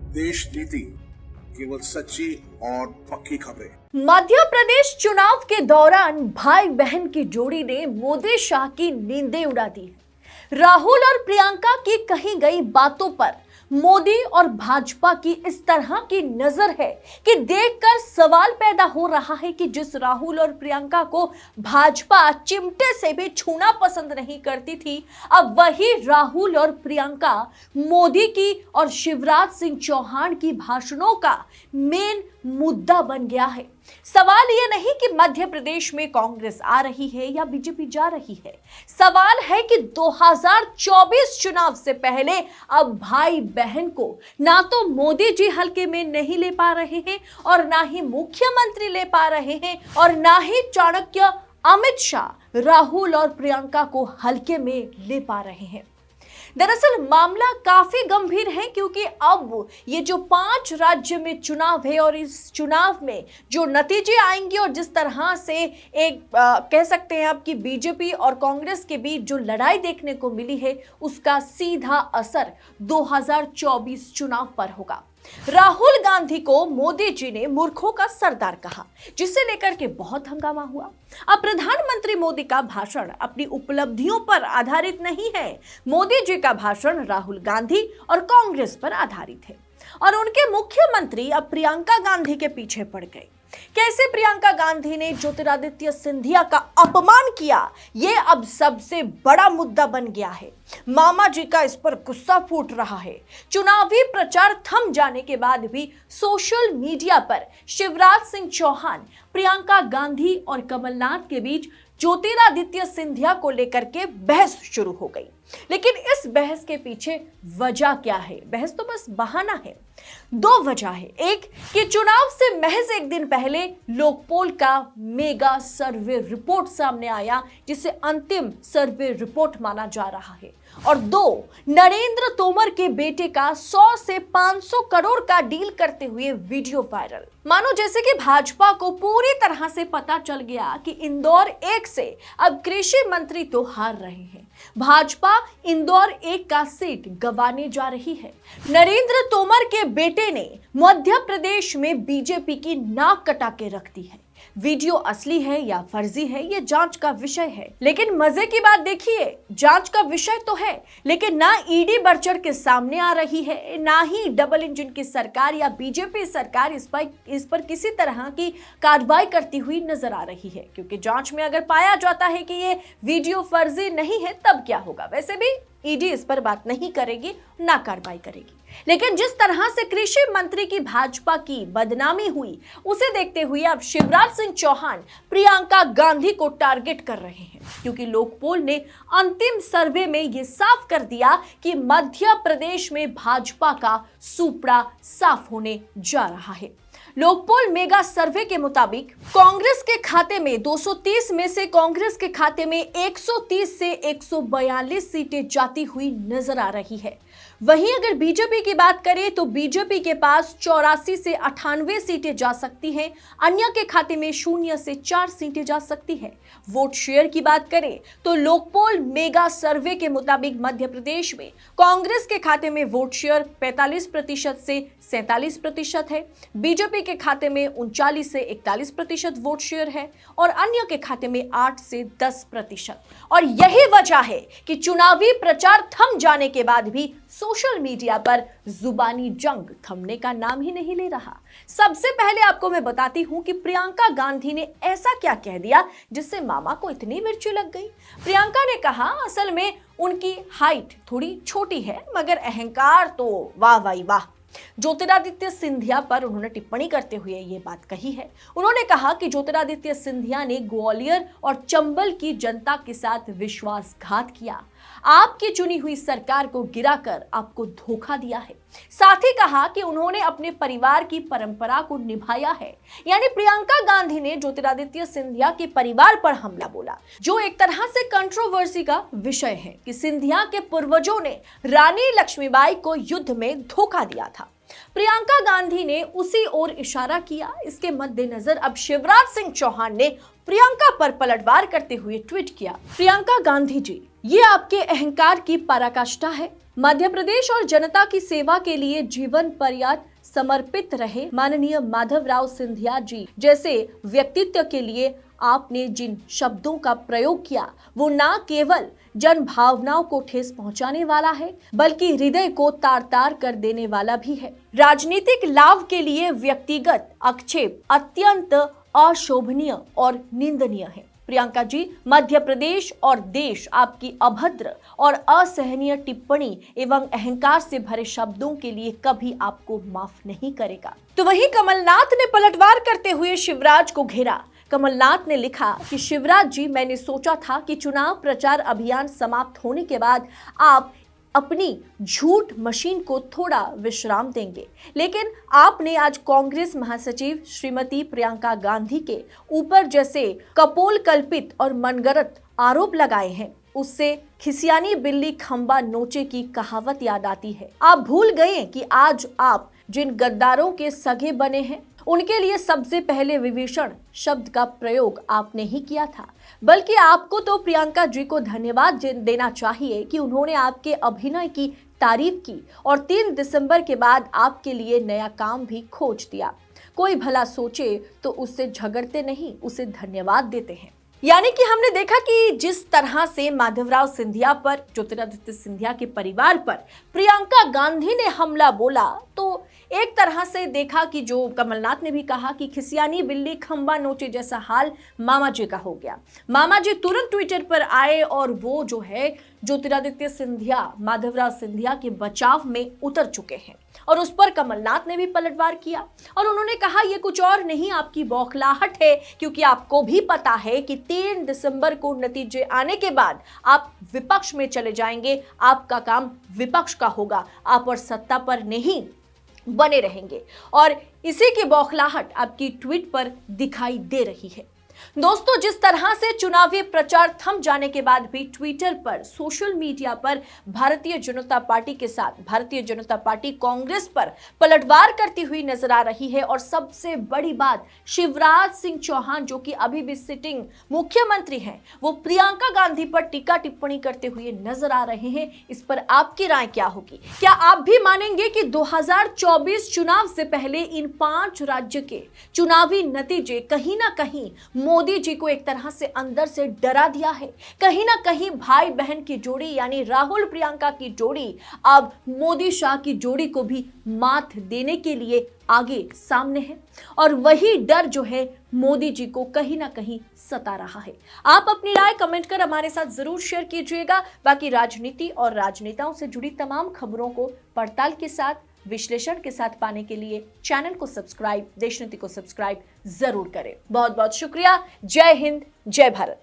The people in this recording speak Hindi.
देश नीति, केवल सच्ची और पक्की खबरें। मध्य प्रदेश चुनाव के दौरान भाई बहन की जोड़ी ने मोदी शाह की नींदें उड़ा दी है। राहुल और प्रियंका की कही गई बातों पर मोदी और भाजपा की इस तरह की नजर है कि देखकर सवाल पैदा हो रहा है कि जिस राहुल और प्रियंका को भाजपा चिमटे से भी छूना पसंद नहीं करती थी, अब वही राहुल और प्रियंका मोदी की और शिवराज सिंह चौहान की भाषणों का मेन मुद्दा बन गया है। सवाल यह नहीं कि मध्य प्रदेश में कांग्रेस आ रही है या बीजेपी जा रही है, सवाल है कि 2024 चुनाव से पहले अब भाई बहन को ना तो मोदी जी हल्के में नहीं ले पा रहे हैं और ना ही मुख्यमंत्री ले पा रहे हैं और ना ही चाणक्य अमित शाह राहुल और प्रियंका को हल्के में ले पा रहे हैं। दरअसल मामला काफी गंभीर है क्योंकि अब ये जो 5 राज्य में चुनाव है और इस चुनाव में जो नतीजे आएंगे और जिस तरह से एक कह सकते हैं आप कि बीजेपी और कांग्रेस के बीच जो लड़ाई देखने को मिली है, उसका सीधा असर 2024 चुनाव पर होगा। राहुल गांधी को मोदी जी ने मूर्खों का सरदार कहा, जिसे लेकर के बहुत हंगामा हुआ। अब प्रधानमंत्री मोदी का भाषण अपनी उपलब्धियों पर आधारित नहीं है। मोदी जी का भाषण राहुल गांधी और कांग्रेस पर आधारित है और उनके मुख्यमंत्री अब प्रियंका गांधी के पीछे पड़ गए। कैसे प्रियंका गांधी ने ज्योतिरादित्य सिंधिया का अपमान किया, यह अब सबसे बड़ा मुद्दा बन गया है। मामा जी का इस पर गुस्सा फूट रहा है। चुनावी प्रचार थम जाने के बाद भी सोशल मीडिया पर शिवराज सिंह चौहान, प्रियंका गांधी और कमलनाथ के बीच ज्योतिरादित्य सिंधिया को लेकर के बहस शुरू हो गई। लेकिन इस बहस के पीछे वजह क्या है? बहस तो बस बहाना है। 2 वजह है। एक कि चुनाव से महज एक दिन पहले लोकपोल का मेगा सर्वे रिपोर्ट सामने आया, जिसे अंतिम सर्वे रिपोर्ट माना जा रहा है। और 2, नरेंद्र तोमर के बेटे का 100 से 500 करोड़ का डील करते हुए वीडियो वायरल। मानो जैसे कि भाजपा को पूरी तरह से पता चल गया कि इंदौर 1 से अब कृषि मंत्री तो हार रहे हैं। भाजपा इंदौर 1 का सीट गंवाने जा रही है। नरेंद्र तोमर के बेटे ने मध्य प्रदेश में बीजेपी की नाक कटा के रख दी है। वीडियो असली है या फर्जी है, यह जांच का विषय है। लेकिन मजे की बात देखिए, जांच का विषय तो है, लेकिन ना ईडी बढ़ चढ़ के सामने आ रही है, ना ही डबल इंजन की सरकार या बीजेपी सरकार इस पर किसी तरह की कार्रवाई करती हुई नजर आ रही है। क्योंकि जांच में अगर पाया जाता है कि ये वीडियो फर्जी नहीं है, तब क्या होगा? वैसे भी ईडी इस पर बात नहीं करेगी, ना कार्रवाई करेगी। लेकिन जिस तरह से कृषि मंत्री की भाजपा की बदनामी हुई, उसे देखते हुए अब शिवराज सिंह चौहान प्रियंका गांधी को टारगेट कर रहे हैं, क्योंकि लोकपोल ने अंतिम सर्वे में यह साफ कर दिया कि मध्य प्रदेश में भाजपा का सुपड़ा साफ होने जा रहा है। लोकपोल मेगा सर्वे के मुताबिक कांग्रेस के खाते में 230 में से कांग्रेस के खाते में 130 से 142 सीटें जाती हुई नजर आ रही है। वहीं अगर बीजेपी की बात करें तो बीजेपी के पास 84 से 98 सीटें जा सकती हैं, अन्य के खाते में 0 से 4 सीटें जा सकती है। वोट शेयर की बात करें तो लोकपोल मेगा सर्वे के मुताबिक मध्य प्रदेश में कांग्रेस के खाते में वोट शेयर 45% से 47% है, बीजेपी के खाते में 39 से 41% वोट शेयर है और अन्य के खाते में 8 से 10%। और यही वजह है कि चुनावी प्रचार थम जाने के बाद भी सोशल मीडिया पर जुबानी जंग थमने का नाम ही नहीं ले रहा। सबसे पहले आपको मैं बताती हूं कि प्रियंका गांधी ने ऐसा क्या कह दिया जिससे मामा को इतनी मिर्ची लग गई। प्रियंका ने कहा, असल में उनकी हाइट थोड़ी छोटी है मगर अहंकार तो वाह भाई वाह। ज्योतिरादित्य सिंधिया पर उन्होंने टिप्पणी करते हुए ये बात कही है। उन्होंने कहा कि ज्योतिरादित्य सिंधिया ने ग्वालियर और चंबल की जनता के साथ विश्वासघात किया, आपकी चुनी हुई सरकार को गिराकर आपको धोखा दिया है। साथ ही कहा कि उन्होंने अपने परिवार की परंपरा को निभाया है। यानी प्रियंका गांधी ने ज्योतिरादित्य सिंधिया के परिवार पर हमला बोला, जो एक तरह से कंट्रोवर्सी का विषय है कि सिंधिया के पूर्वजों ने रानी लक्ष्मीबाई को युद्ध में धोखा दिया था। प्रियंका गांधी ने उसी ओर इशारा किया। इसके मद्देनजर अब शिवराज सिंह चौहान ने प्रियंका पर पलटवार करते हुए ट्वीट किया, प्रियंका गांधी जी, ये आपके अहंकार की पराकाष्ठा है। मध्य प्रदेश और जनता की सेवा के लिए जीवन पर्यंत समर्पित रहे माननीय माधवराव सिंधिया जी जैसे व्यक्तित्व के लिए आपने जिन शब्दों का प्रयोग किया वो न केवल जन भावनाओं को ठेस पहुंचाने वाला है बल्कि हृदय को तार तार कर देने वाला भी है। राजनीतिक लाभ के लिए व्यक्तिगत आक्षेप अत्यंत अशोभनीय और निंदनीय है। प्रियंका जी, मध्य प्रदेश और देश आपकी अभद्र और असहनीय टिप्पणी एवं अहंकार से भरे शब्दों के लिए कभी आपको माफ नहीं करेगा। तो वहीं कमलनाथ ने पलटवार करते हुए शिवराज को घेरा। कमलनाथ ने लिखा कि शिवराज जी, मैंने सोचा था कि चुनाव प्रचार अभियान समाप्त होने के बाद आप अपनी झूठ मशीन को थोड़ा विश्राम देंगे, लेकिन आपने आज कांग्रेस महासचिव श्रीमती प्रियंका गांधी के ऊपर जैसे कपोल कल्पित और मनगढ़ंत आरोप लगाए हैं, उससे खिसियानी बिल्ली खंबा नोचे की कहावत याद आती है। आप भूल गए कि आज आप जिन गद्दारों के सगे बने हैं उनके लिए सबसे पहले विभीषण शब्द का प्रयोग आपने ही किया था, बल्कि आपको तो प्रियंका जी को धन्यवाद देना चाहिए कि उन्होंने आपके अभिनय की तारीफ की और 3 दिसंबर के बाद आपके लिए नया काम भी खोज दिया। कोई भला सोचे तो उससे झगड़ते नहीं, उसे धन्यवाद देते हैं। यानी कि हमने देखा कि जिस तरह से माधवराव सिंधिया पर, ज्योतिरादित्य सिंधिया के परिवार पर प्रियंका गांधी ने हमला बोला, तो एक तरह से देखा कि जो कमलनाथ ने भी कहा कि खिसियानी बिल्ली खंबा नोचे जैसा हाल मामा जी का हो गया। मामा जी तुरंत ट्विटर पर आए और वो जो है ज्योतिरादित्य सिंधिया, माधवराव सिंधिया के बचाव में उतर चुके हैं और उस पर कमलनाथ ने भी पलटवार किया और उन्होंने कहा ये कुछ और नहीं, आपकी बौखलाहट है, क्योंकि आपको भी पता है कि 3 दिसंबर को नतीजे आने के बाद आप विपक्ष में चले जाएंगे, आपका काम विपक्ष का होगा, आप और सत्ता पर नहीं बने रहेंगे और इसी की बौखलाहट आपकी ट्वीट पर दिखाई दे रही है। दोस्तों, जिस तरह से चुनावी प्रचार थम जाने के बाद भी ट्विटर पर, सोशल मीडिया पर भारतीय जनता पार्टी के साथ भारतीय जनता पार्टी कांग्रेस पर पलटवार करती हुई नजर आ रही है और सबसे बड़ी बात, शिवराज सिंह चौहान जो कि अभी भी सिटिंग मुख्यमंत्री हैं, वो प्रियंका गांधी पर टीका टिप्पणी करते हुए नजर आ रहे हैं। इस पर आपकी राय क्या होगी? क्या आप भी मानेंगे कि 2024 चुनाव से पहले इन 5 राज्य के चुनावी नतीजे कहीं ना कहीं मोदी जी को एक तरह से अंदर से डरा दिया है? कहीं ना कहीं भाई बहन की जोड़ी यानी राहुल प्रियंका की जोड़ी अब मोदी शाह की जोड़ी को भी मात देने के लिए आगे सामने है और वही डर जो है मोदी जी को कहीं ना कहीं सता रहा है। आप अपनी राय कमेंट कर हमारे साथ जरूर शेयर कीजिएगा। बाकी राजनीति और राजनेताओं से जुड़ी तमाम खबरों को पड़ताल के साथ, विश्लेषण के साथ पाने के लिए चैनल को सब्सक्राइब, देशनीति को सब्सक्राइब जरूर करें। बहुत बहुत शुक्रिया। जय हिंद, जय भारत।